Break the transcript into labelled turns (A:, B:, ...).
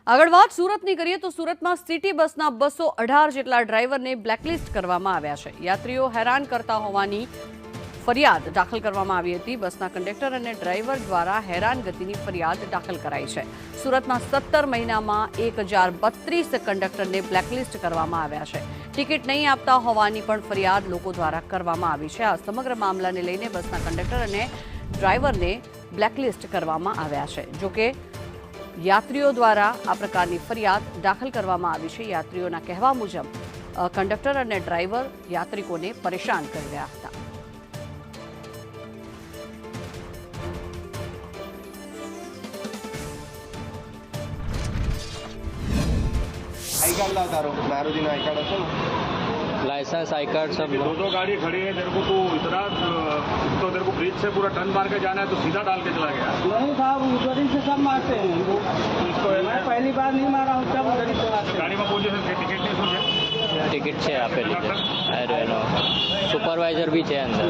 A: આગળ વાત સુરતની કરીએ તો સુરતમાં સિટી બસના 218 જેટલા ડ્રાઈવરને બ્લેકલિસ્ટ કરવામાં આવ્યા છે। યાત્રીઓ હેરાન કરતા હોવાની ફરિયાદ દાખલ કરવામાં આવી હતી। બસના કંડક્ટર અને ડ્રાઈવર દ્વારા હેરાનગતિની ફરિયાદ દાખલ કરાઈ છે। સુરતમાં 17 મહિનામાં 1032 કંડક્ટરને બ્લેકલિસ્ટ કરવામાં આવ્યા છે। ટિકિટ નહીં આપતા હોવાની પણ ફરિયાદ લોકો દ્વારા કરવામાં આવી છે। આ સમગ્ર મામલાને લઈને બસના કંડક્ટર અને ડ્રાઈવરને બ્લેકલિસ્ટ કરવામાં આવ્યા છે। જોકે यात्रियों द्वारा आ प्रकारनी फरियाद दाखल करवामां आवी छे। यात्रियों कहवा मुजब कंडक्टर और ड्राइवर यात्रिकों ने परेशान कर रहा था।
B: आई कार्ड ला तारो मारुति आई कार्ड है
C: लाइसेंस आई कार्ड सब
D: दो गाड़ी खड़ी है। तेरे को तो इतना तो तेरे को ब्रिज से पूरा टर्न मार के जाना है तो सीधा डाल के चला गया।
E: नहीं साहब उधर से सब मारते हैं
D: तो इसको
E: मैं पहली बार नहीं मारा हूँ सब उधर से मारते हैं।
D: गाड़ी में पोजीशन के टिकट नहीं सुन
C: टिकट है यहाँ पे टिकट सुपरवाइजर भी है अंदर।